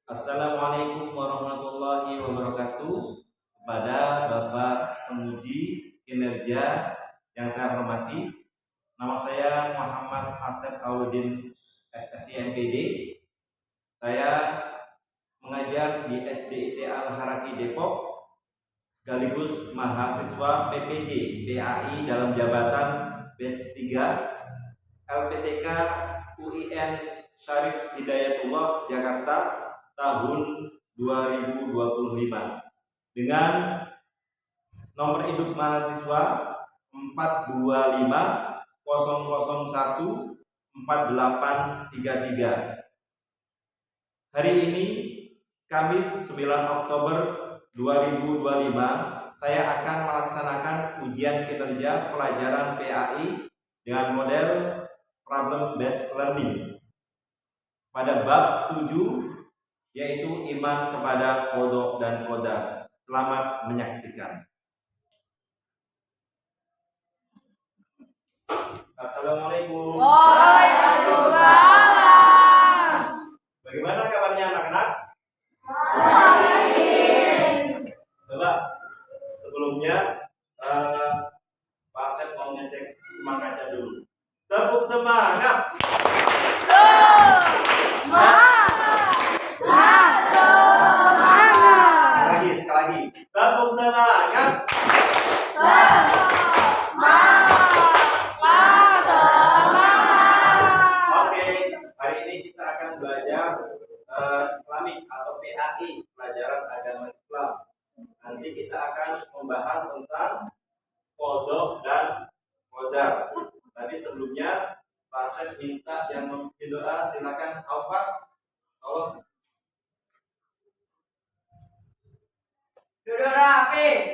Assalamualaikum warahmatullahi wabarakatuh. Kepada Bapak Penguji Kinerja yang saya hormati, nama saya Muhammad Asep Auludin SSI MPD. Saya mengajar di SDIT Al-Haraki Depok, sekaligus mahasiswa PPD PAI dalam jabatan batch 3 LPTK UIN Syarif Hidayatullah Jakarta tahun 2025 dengan nomor induk mahasiswa 425.001.4833. Hari ini Kamis 9 Oktober 2025 saya akan melaksanakan ujian kinerja pelajaran PAI dengan model problem based learning pada bab 7, yaitu iman kepada qada dan qadar. Selamat menyaksikan. Assalamualaikum. Waalaikumsalam. Bagaimana kabarnya anak-anak? Baik. Coba sebelumnya Pak Asep mau ngecek semangatnya dulu. Tepuk semangat. Sekali lagi. Tepuk semangat. Oke, hari ini kita akan belajar Islamik atau PAI, pelajaran agama Islam. Nanti kita akan membahas tentang qada dan qadar. Tadi sebelumnya Pak Asep minta yang memimpin doa, silakan Alfa. Tolong. Duduk rapi.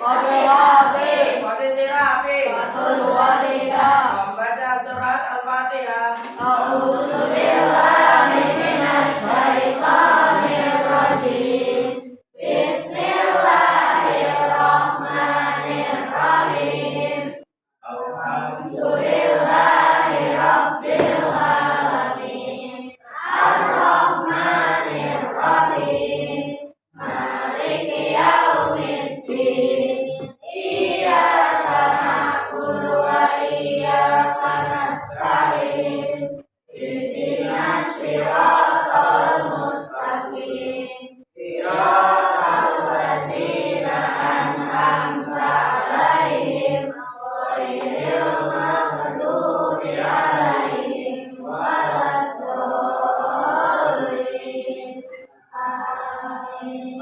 Posisi rapi. Membaca surat Al-Fatihah.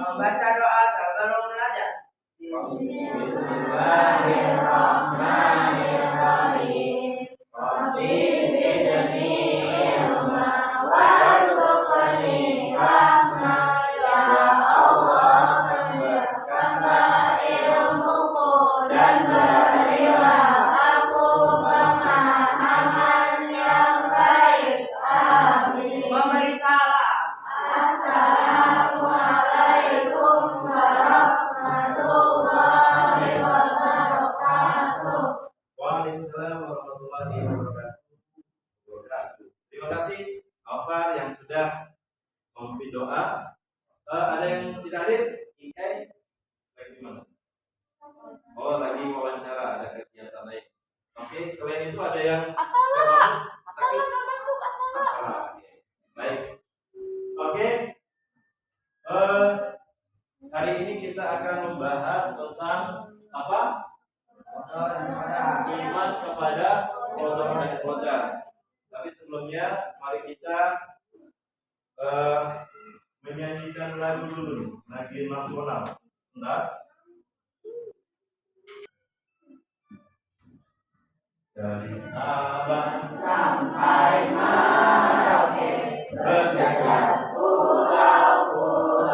Membaca doa sebelum belajar. Bismillahirrahmanirrahim. Rabbi zidni ilma warzuqni rahmah. Ya Allah, tambahkanlah ilmuku dan berilah aku pemahaman yang baik. Amin. Memberi salam. Assalamualaikum warahmatullahi wabarakatuh. Waalaikumsalam warahmatullahi wabarakatuh. Terima kasih Alfa yang sudah memimpin doa. Ada yang tidak hadir? IK lagi gimana? Oh, lagi wawancara, ada kegiatan lain. Oke, selain itu ada yang sakit? Baik. Oke. Hari ini kita akan membahas tentang apa? Iman kepada qada dan qadar. Tapi sebelumnya mari kita menyanyikan lagu dulu, lagu nasional. Bentar. Dari Sabang sampai Merauke, berjajar pulau-pulau,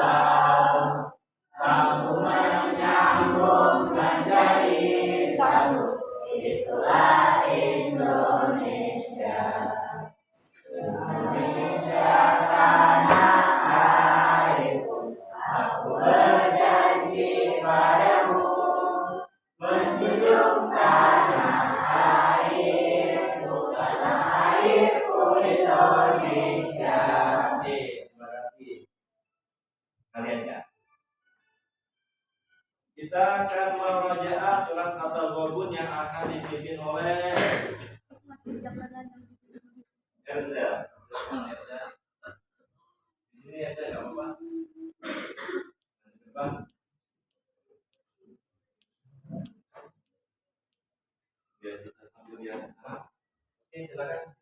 sambungan nyambung menjadi satu. Itulah Indonesia. Indonesia tanah airku, aku berjanji padamu menjunjung tanah airku, tanah airku Indonesia. kaliannya. Kita akan merojaah surat At-Taghabun yang akan dipimpin oleh Erza. Ini aja nggak apa-apa. Biar bisa sambil lihat ke sana. Oke, silakan.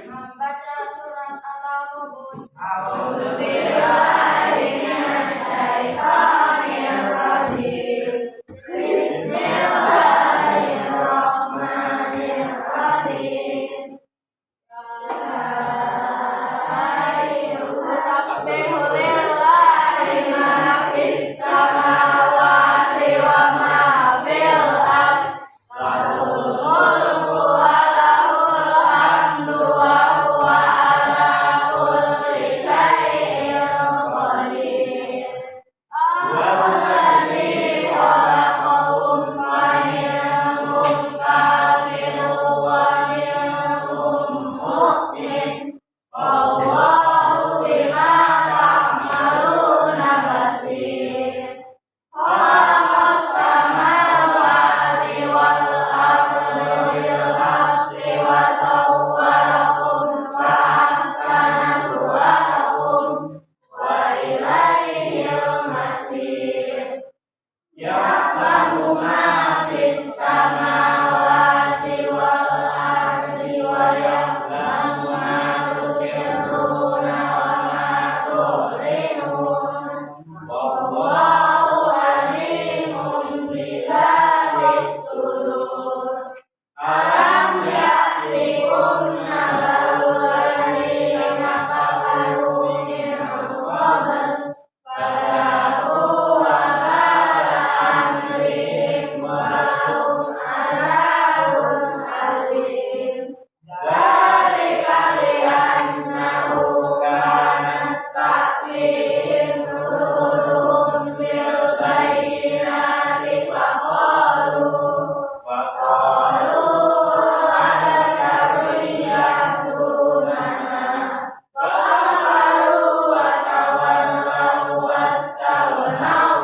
Membaca surat At-Taghabun. A'udzu billahi minasy syaithanir rajim. Bismillahirrahmanirrahim. Yusabbihu lillahi ma fis samawati wa ma fil ardh. Lahul mulku wa lahul hamdu wa huwa ala kulli syai'in qadir. Alladzi khalaqakum fa minkum kafirun wa minkum mu'min. Wallahu bima ta'maluna basir. Khalaqas samawati wal ardi bil haqqi wa sawwarakum fa ahsana suwarakum wa ilaihil masir. Ya'lamu ma fis samawati wal ardi wa ya'lamu ma tusirruna wa ma tu'linun. Wallahu alimun bidzati sudur. Alam ya'tikum nabaul ladzina kafaru min qabl fadhaqu wa bala amrihim wa lahum adzabun alim. Dzalika li'annahu kanat ta'tihim rusuluhum bil bayyinati faqalu abasharun yahdunana faqalu wa tawallaw wastaghnaw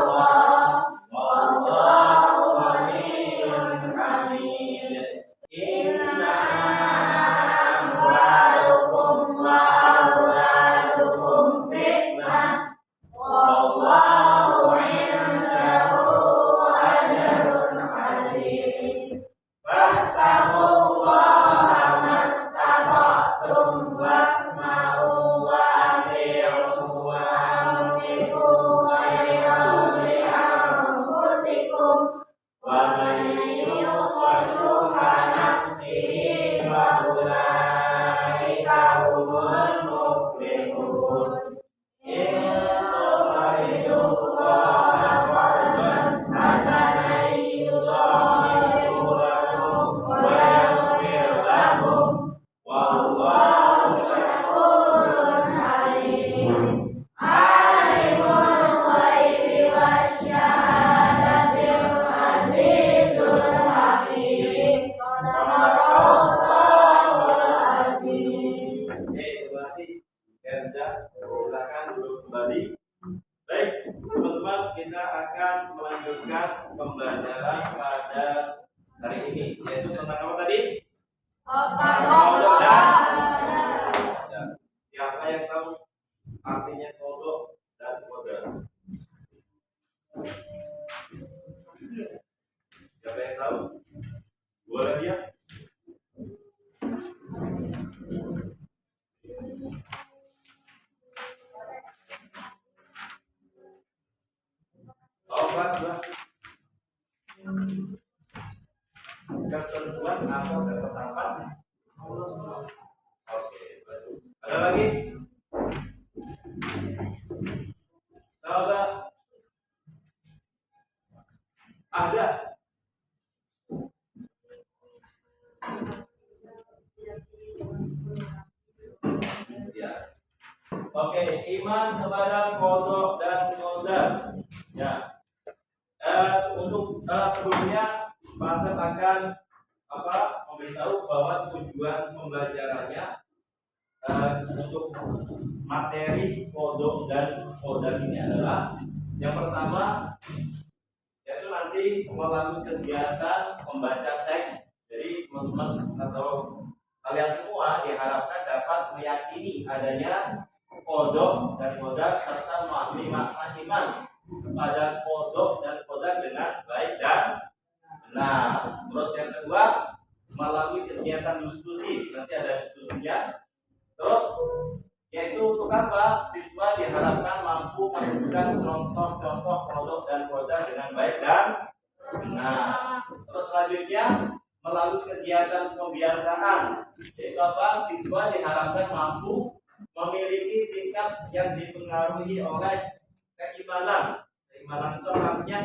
wallahu ghaniyyun hamid. Inna amwalukum wa auladukum fitnah wallahu indahu ajrun azim. Fattaqullaha mastata'tum wasma'u wa ati'u wa anfiqu khairan li anfusikum wa man yuqa shuhha nafsihi fa ulaika humul muflihun. In tuqridullaha qardan hasanan yudha'ifu lakum wa yaghfir lakum wallahu syakurun halim. Alimul ghaibi wasyahadatil azizul hakim. Sadaqallahul azim. Terima kasih Erza. Silakan duduk kembali. Baik, teman-teman, kita akan melanjutkan pembelajaran pada hari ini, yaitu tentang apa tadi? Kodok dan siapa yang tahu artinya kodok dan kode? Siapa yang tahu? Boleh dia? Dua. Ketentuan atau ketetapan. Oke, bagus. Ada lagi? Tahu? Ada. Ya. Oke, iman kepada qadha dan qadar. Ya. Untuk sebelumnya Pak Asep akan memberitahu bahwa tujuan pembelajarannya untuk materi kodok dan kodar ini adalah yang pertama yaitu nanti melalui kegiatan membaca teks. Jadi teman-teman atau kalian semua diharapkan dapat meyakini adanya kodok dan kodar serta memahami makna iman pada kodok dan kodar dengan baik dan benar. Terus yang kedua melalui kegiatan diskusi, nanti ada diskusinya. Terus yaitu untuk apa? Siswa diharapkan mampu menunjukkan contoh-contoh kodok dan kodar dengan baik dan benar. Terus selanjutnya melalui kegiatan pembiasaan, yaitu apa? Siswa diharapkan mampu memiliki sikap yang dipengaruhi oleh keimanan. Keimanan itu artinya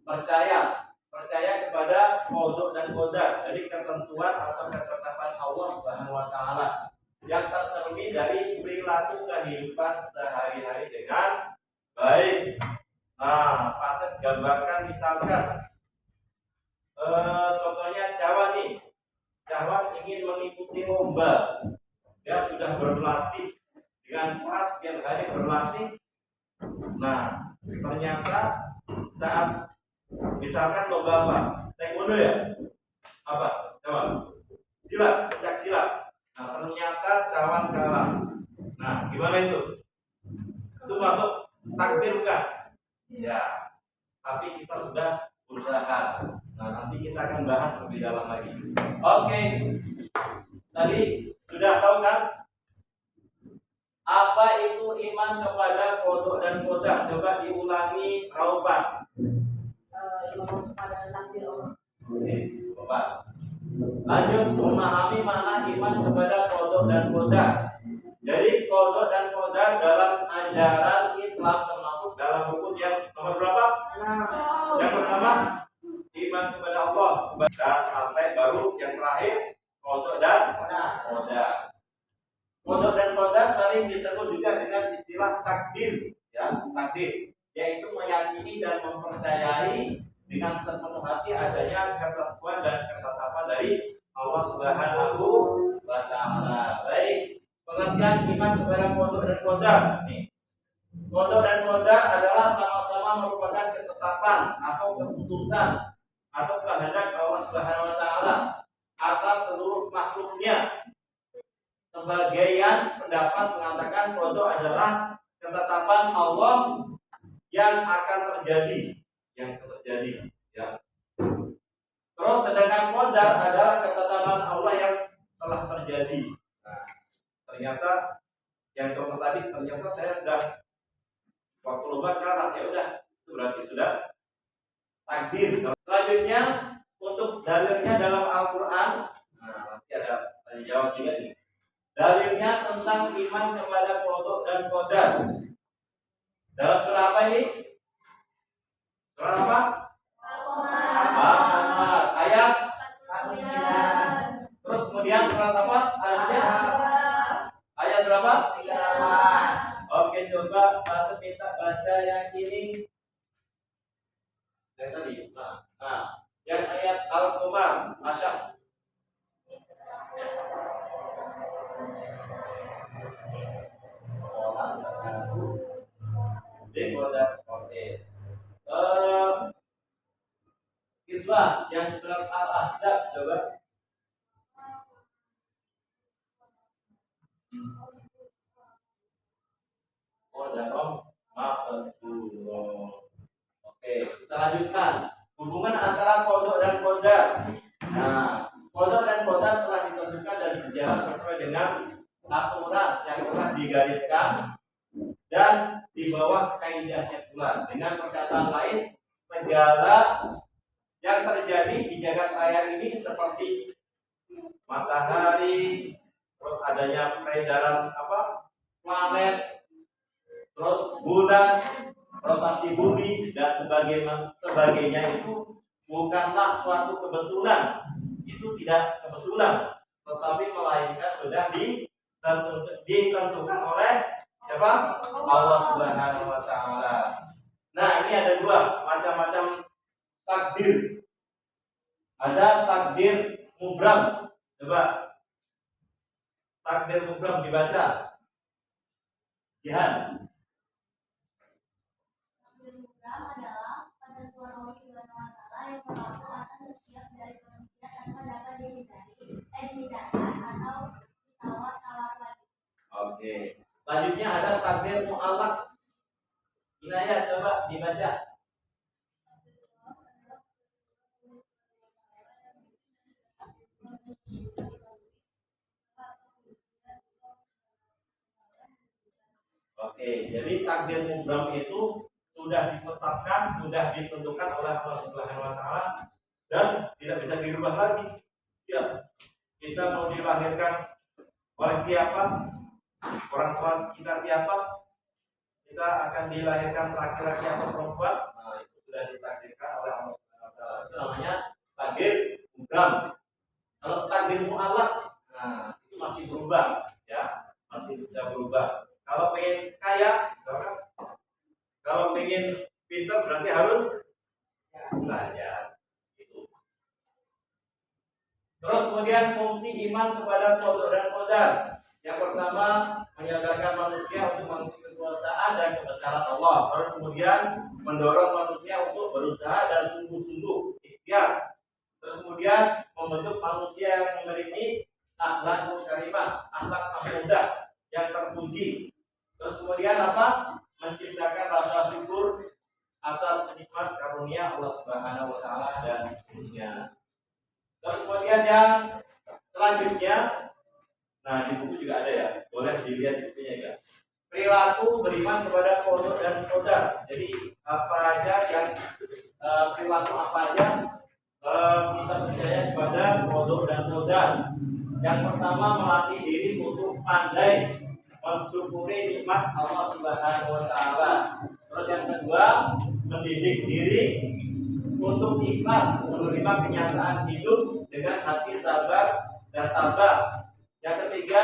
percaya kepada kodok dan kodar. Jadi ketentuan atau ketetapan Allah Subhanahu wa taala yang tercermin dari perilaku kehidupan sehari-hari dengan baik. Nah, Pak gambarkan misalkan contohnya Cawan nih. Cawan ingin mengikuti lomba. Dia sudah berlatih dengan keras setiap hari berlatih. Nah, ternyata saat misalkan lomba apa? Taekwondo ya? Apa? Cawan? Silat, pencak silat. Nah, ternyata Cawan kalah. Nah, gimana itu? Itu masuk takdir bukan? Ya. Tapi kita sudah berusaha. Nah, nanti kita akan bahas lebih dalam lagi. Oke. Tadi sudah tahu kan? Apa itu iman kepada kodok dan kodar? Coba diulangi Raufan. Iman kepada takdir Allah. Oke, Bapak. Lanjut memahami makna iman kepada kodok dan kodar. Jadi kodok dan kodar dalam ajaran Islam termasuk dalam rukun yang nomor berapa? Yang pertama iman kepada Allah dan sampai baru yang terakhir kodok dan kodar. Kodok dan kodar sering disebut juga dengan istilah takdir, ya takdir, yaitu meyakini dan mempercayai dengan sepenuh hati adanya ketentuan dan ketetapan dari Allah Subhanahu wa taala. Baik, pengertian iman kepada kodok dan kodar. Nih, kodok dan kodar adalah sama-sama merupakan ketetapan atau keputusan atau kehendak Allah Subhanahu wa taala atas seluruh makhluknya. Sebagian pendapat mengatakan kodok adalah ketetapan Allah yang akan terjadi, ya. Terus sedangkan kodar adalah ketetapan Allah yang telah terjadi. Nah, ternyata yang contoh tadi ternyata saya sudah waktu lomba kalah, ya udah, itu berarti sudah takdir. Selanjutnya untuk dalilnya dalam Al-Qur'an. Nah, nanti ada tanya jawab juga nih. Dalilnya tentang iman kepada kodok dan kodar. Dalam surah apa ini? Surah apa? Al-Qamar. Ayat. Terus kemudian surat apa? Ayatnya? Ayat berapa? 13. Oke, coba Pak minta baca yang ini. Yang tadi. Nah, yang ayat Al-Qamar. Masya. Kiswah yang surat Al-Ahzab coba. Oke, kita lanjutkan. Hubungan antara kodok dan kodar. Nah, kodok dan kodar telah ditentukan dan berjalan sesuai dengan aturan yang telah digariskan dan di bawah kaidahnya pula. Dengan perkataan lain, segala yang terjadi di jagat raya ini seperti matahari, terus adanya peredaran planet, terus bulan, rotasi bumi dan sebagainya itu bukanlah suatu kebetulan. Itu tidak kebetulan, tetapi melainkan sudah ditentukan oleh siapa? Allah Subhanahu wa taala. Nah, ini ada dua macam-macam takdir. Ada takdir mubram. Coba takdir mubham dibaca. Jihan. adalah penentuan Allah Subhanahu wa taala yang berlaku atas setiap dari manusia tanpa dapat dihindarkan atau ditawar-tawar lagi. Oke. Selanjutnya ada takdir mu'allaq. Inayah coba dibaca. Oke, jadi takdir mubham itu sudah ditetapkan, sudah ditentukan oleh Allah Subhanahu wa taala dan tidak bisa dirubah lagi. Ya. Kita mau dilahirkan oleh siapa? Orang tua kita siapa? Kita akan dilahirkan laki-laki atau perempuan? Nah, itu sudah ditakdirkan oleh Allah Subhanahu wa taala. Itu namanya takdir mubham. Kalau takdir mu'allaq, nah itu masih berubah, ya, masih bisa berubah. Kalau pengen kaya, misalkan, kalau pengen pintar berarti harus belajar. Itu. Terus kemudian fungsi iman kepada qada dan qadar. Yang pertama menyadarkan manusia untuk mengikuti kekuasaan dan kebesaran Allah. Terus kemudian mendorong manusia untuk berusaha dan sungguh-sungguh ikhtiar. Terus kemudian membentuk manusia yang memiliki akhlak karimah, akhlak mahmudah yang terpuji. Terus kemudian apa? Menciptakan rasa syukur atas nikmat karunia Allah Subhanahu wa taala dan seterusnya. Terus kemudian yang selanjutnya, nah di buku juga ada ya, boleh dilihat bukunya ya. Perilaku beriman kepada qada dan qadar. Jadi apa aja yang perilaku apa aja kita percaya kepada qada dan qadar. Yang pertama melatih diri untuk pandai mensyukuri nikmat Allah Subhanahu wa taala. Terus yang kedua, mendidik diri untuk ikhlas menerima kenyataan hidup dengan hati sabar dan tabah. Yang ketiga,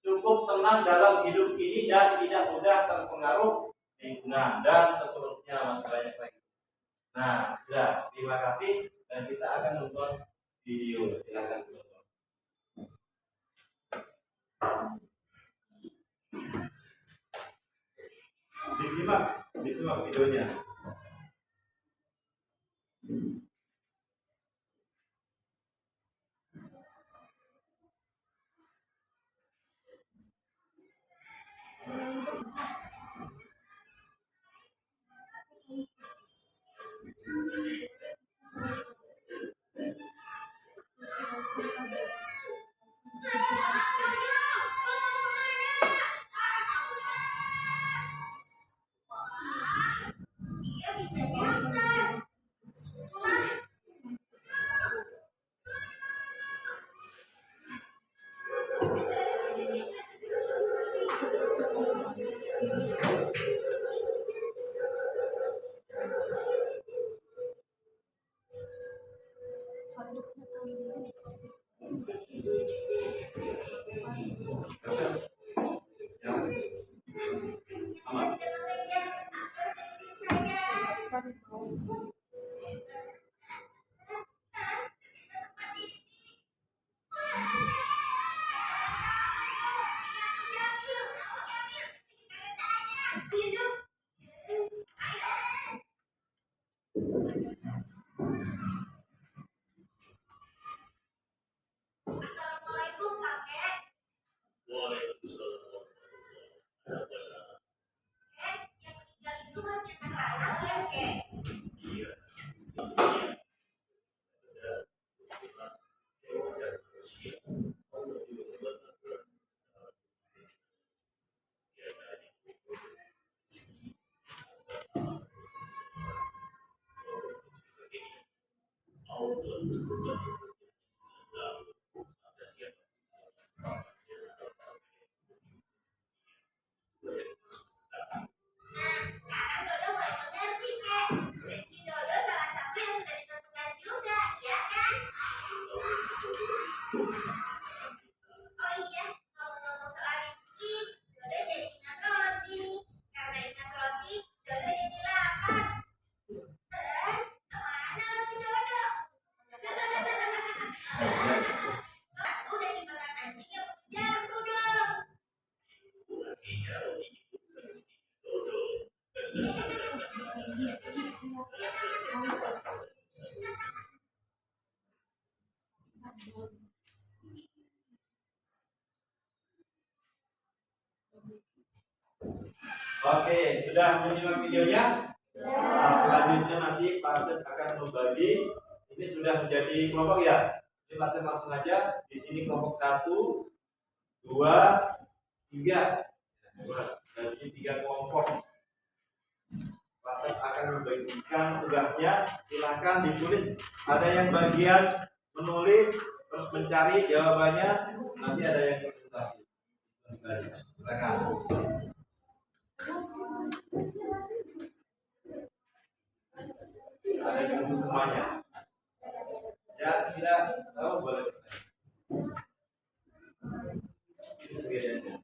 cukup tenang dalam hidup ini dan tidak mudah terpengaruh lingkungan dan seterusnya, masih banyak lagi. Nah, sudah, terima kasih dan kita akan nonton video. Silakan nonton. Disimak videonya. Oke, sudah menyimak videonya? Nah, selanjutnya nanti Pak Asep akan membagi. Ini sudah menjadi kelompok ya. Ini Pak Asep langsung aja. Di sini kelompok 1, 2, 3. Jadi 3 kelompok. Pak Asep akan membagikan tugasnya. Silakan ditulis. Ada yang bagian menulis, terus mencari jawabannya. Nanti ada yang presentasi. Silakan. Ada yang semuanya. Ya, tidak tahu boleh. Ini sebagainya.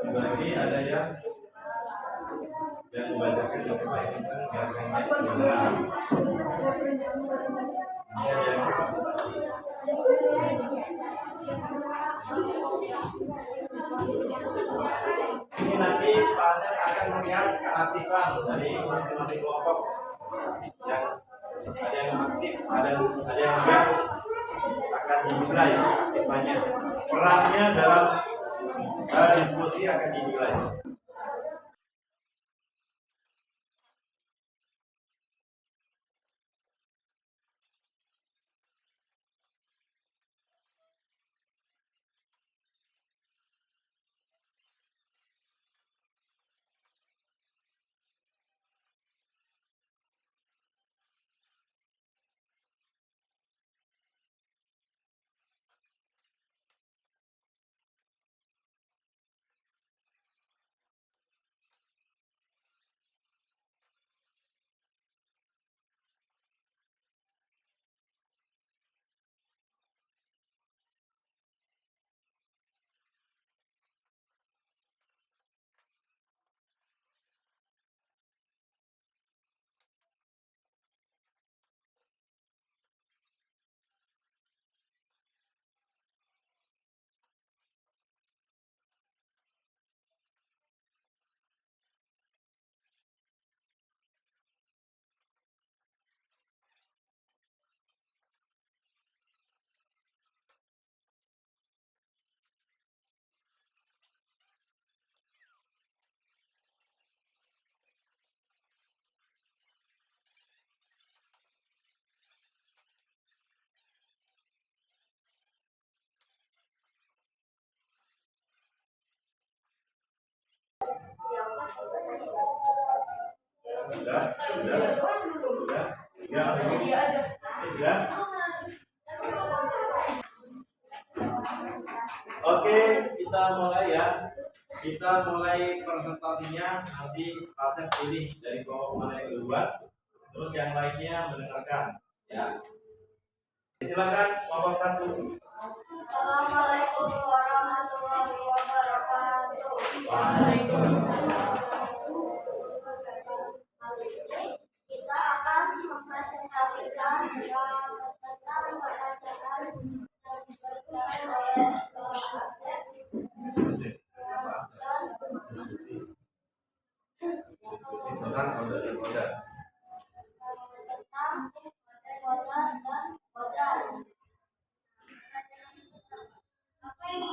Bagi ada yang membacakan doa itu biasanya adalah ini nanti Pak Asep akan melihat keaktifan dari masing-masing kelompok. Yang ada yang aktif, ada yang enggak, akan dinilai aktifannya. Perannya dalam diskusi akan dinilai. Sudah. Oke, kita mulai ya. Kita mulai presentasinya. Nanti Pak Asep pilih dari kelompok mana yang duluan. Terus yang lainnya mendengarkan. Ya. Silakan kelompok 1. Assalamualaikum warahmatullahi wabarakatuh. Waalaikumsalam. Kita akan mempresentasikan tentang pertanyaan yang diberikan oleh Pak Asep Tentang kode-kode. tentang kode dan kode. Apa ini?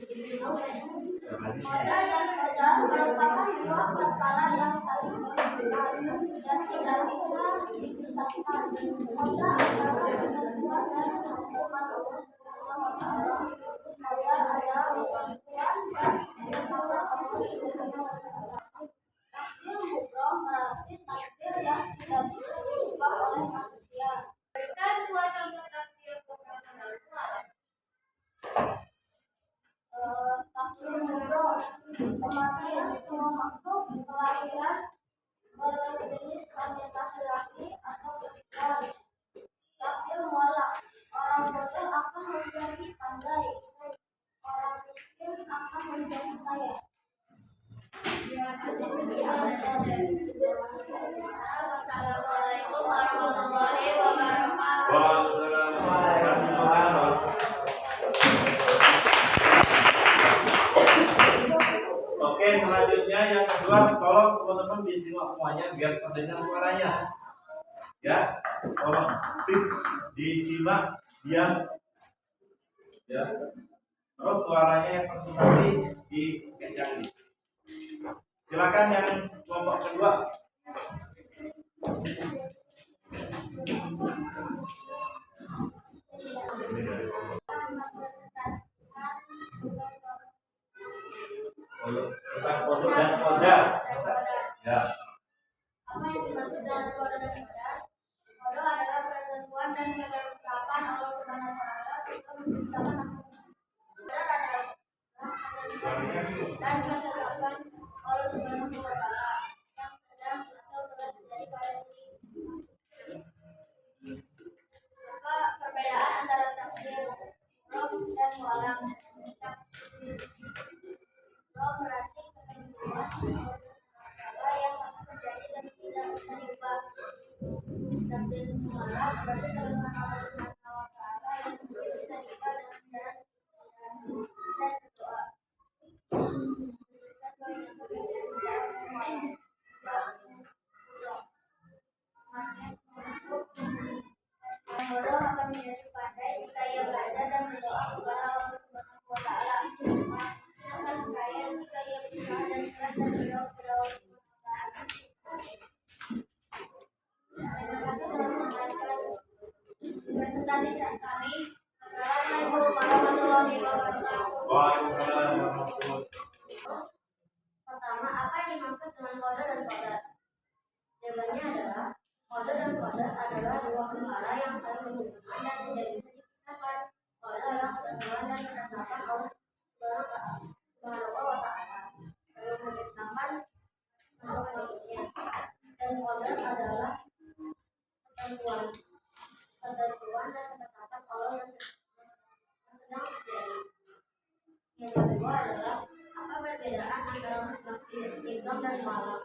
Kode dan kode merupakan dua perkara yang saling berhubungan dan tidak bisa dipisahkan. Kode adalah ketentuan dan hukuman Allah Subhanahu wa Ta'ala. Kode adalah ketentuan dan hukuman Allah Subhanahu wa Ta'ala. Takdir mubrom berarti takdir yang tidak bisa diubah oleh manusia. Berikan dua contoh takdir mubrom adalah takdir mubrom, kematian semua makhluk, kelahiran berjenis kelamin laki-laki atau perempuan. Takdir mualaf, orang bodoh akan menjadi pandai, orang miskin akan menjadi kaya. Terima kasih. Wassalamualaikum warahmatullahi wabarakatuh. Waalaikumsalam. Oke, selanjutnya yang kedua, tolong teman-teman disimak semuanya biar terdengar suaranya. Ya. tolong please disimak diam ya. Terus suaranya yang konsentrasi dikencangin. Silakan yang kelompok kedua. Tentang pondok dan kodar. Ya. Apa yang dimaksud dengan kodar dan kodar? Kodar adalah ketentuan dan ketetapan Allah Subhanahu wa Ta'ala untuk menciptakan kodar adalah dan ketetapan Allah Subhanahu wa Ta'ala yang sedang atau telah terjadi pada diri. Maka perbedaan antara takdir Rob dan mu'alam. Rob berarti ketentuan yang akan terjadi dan tidak bisa diubah. Takdir mu'alam berarti ketentuan Allah Subhanahu wa Ta'ala yang bisa diubah dengan dan doa. Bodoh akan menjadi pandai jika ia belajar dan berdoa kepada Allah Subhanahu wa Ta'ala. Miskin akan kaya jika ia berusaha dan keras dan berdoa kepada Allah Subhanahu wa Ta'ala. Terima kasih telah mendengarkan presentasi kami. Assalamualaikum warahmatullahi wabarakatuh. Waalaikumsalam warahmatullahi wabarakatuh. Pertama, apa yang dimaksud dengan kodar dan kodar? Jawabannya adalah kodar dan kodar adalah dua perkara yang saling berhubungan dan tidak bisa dipisahkan. Kodar adalah ketentuan dan ketetapan Allah Subhanahu wa Ta'ala sebelum menciptakan makhluknya. Dan kodar adalah ketentuan dan ketetapan Allah yang sedang terjadi. Yang kedua adalah apa perbedaan antara takdir Islam dan mu'alaf?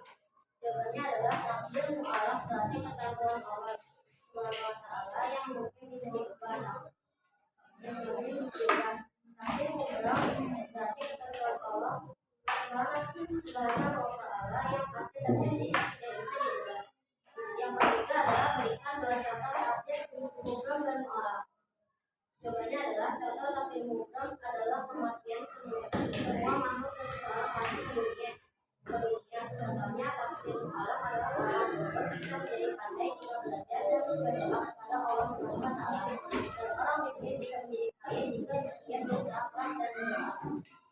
Jawabannya adalah takdir mu'alaf berarti ketentuan Allah Subhanahu wa Ta'ala yang mungkin bisa diubah. Yang mungkin bisa diubah. Takdir mu'alaf berarti ketentuan Allah Subhanahu wa Ta'ala yang pasti terjadi dan tidak bisa diubah. Yang ketiga adalah berikan dua contoh takdir mu'alaf dan mu'alaf. Jawabannya adalah contoh takdir mu'alaf adalah kematian semua makhluk dan seorang pasti hidupnya. Contohnya takdir mu'alaf adalah seorang bodoh bisa menjadi pandai jika belajar dan berdoa kepada Allah Subhanahu wa Ta'ala. Dan orang miskin bisa menjadi kaya jika ia berusaha keras dan berdoa.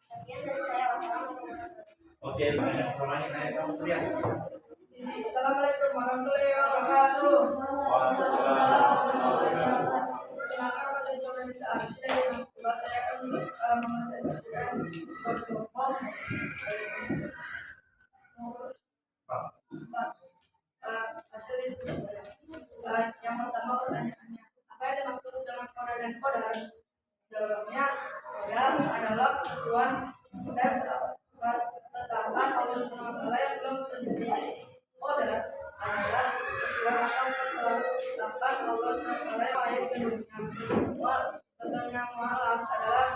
Sekian dari saya. Wassalamualaikum warahmatullahi wabarakatuh. Oke, banyak orangnya kayak kamu lihat. Assalamualaikum warahmatullahi wabarakatuh. Waalaikumsalam warahmatullahi wabarakatuh. Perkenalkan nama saya Johannes Arsy dari Bangkula. Saya akan mempresentasikan kelompok nomor 4 hasil diskusi saya. Yang pertama pertanyaannya, apa yang dimaksud dengan kodar dan kodar? Jawabnya, kodar adalah ketentuan dan ketetapan Allah Subhanahu wa Ta'ala yang belum terjadi. Kodar adalah ketentuan atau ketetapan Allah Subhanahu wa Ta'ala yang lahir ke dunia. Contoh yang mu'alaf adalah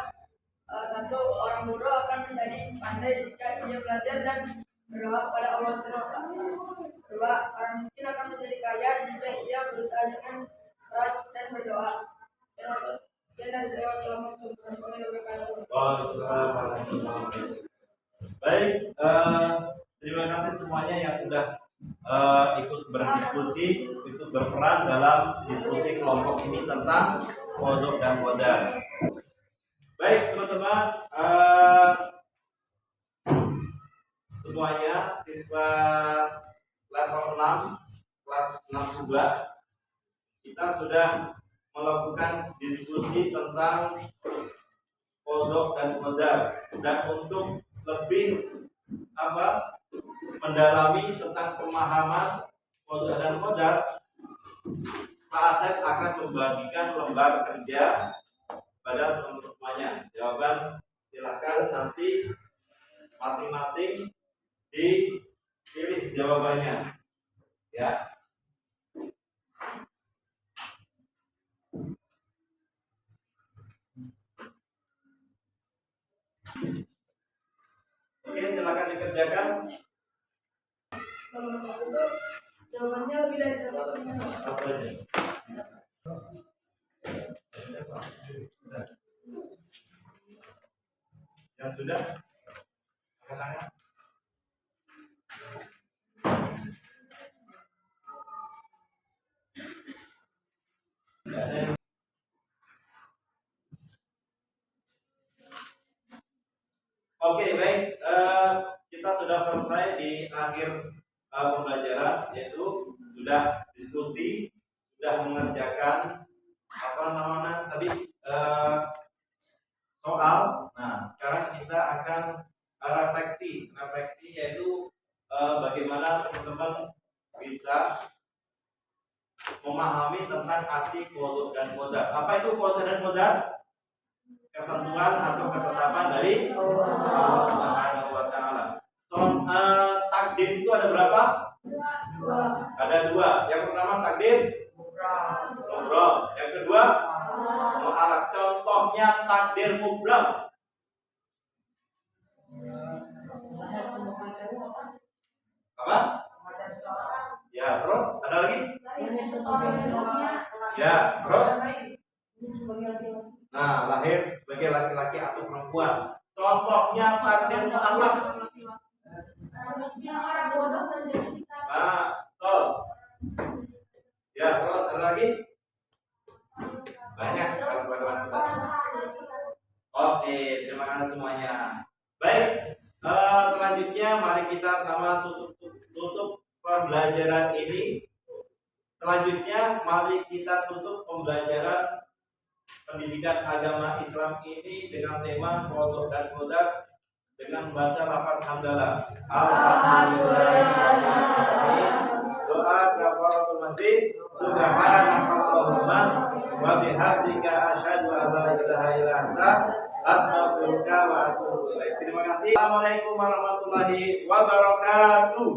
satu orang bodoh akan menjadi pandai jika ia belajar dan berdoa kepada Allah Subhanahu wa Ta'ala. Kedua, orang miskin akan menjadi kaya jika ia berusaha dengan keras dan berdoa. Sekian dari saya. Wassalamualaikum warahmatullahi wabarakatuh. Waalaikumsalam warahmatullahi wabarakatuh. Baik, terima kasih semuanya yang sudah ikut berdiskusi, ikut berperan dalam diskusi kelompok ini tentang kodok dan kodar. Baik teman-teman, semuanya siswa level 6 kelas 6 kita sudah melakukan diskusi tentang kodok dan kodar, dan untuk lebih mendalami tentang pemahaman kodok dan kodar, Pak Asep akan membagikan lembar kerja pada teman-teman semuanya. Jawaban silakan nanti masing-masing dipilih jawabannya, ya. Oke, silakan dikerjakan. Kalau itu jawabannya lebih dari satu. Apa aja? Oke, baik. Kita sudah selesai di akhir pembelajaran, yaitu sudah diskusi, sudah mengerjakan apa namanya tadi soal. Nah, sekarang kita akan refleksi yaitu bagaimana teman-teman bisa memahami tentang arti qadha dan qadar. Apa itu qadha dan qadar? Ketentuan atau ketetapan dari Allah Subhanahu wa taala. Takdir itu ada berapa? Ada dua. Yang pertama takdir mubram. Yang kedua mu'allaq. Contohnya takdir mubram. Apa? Ya, terus ada lagi? Ya, terus? Nah, lahir sebagai laki-laki atau perempuan. Contohnya takdir mu'allaq. Nah, betul. Ya, terus ada lagi? Banyak kawan-kawan kita. Oke, terima kasih semuanya. Baik, selanjutnya mari kita sama tutup pembelajaran ini. Selanjutnya mari kita tutup pembelajaran pendidikan agama Islam ini dengan tema qadha dan qadar dengan membaca lafaz hamdalah. Alhamdulillahirobbilalamin. Doa kafaratul majlis. Subhanakallahumma wa bihamdika asyhadu an la ilaha illa anta astaghfiruka wa atubu ilaik. Terima kasih. Assalamualaikum warahmatullahi wabarakatuh.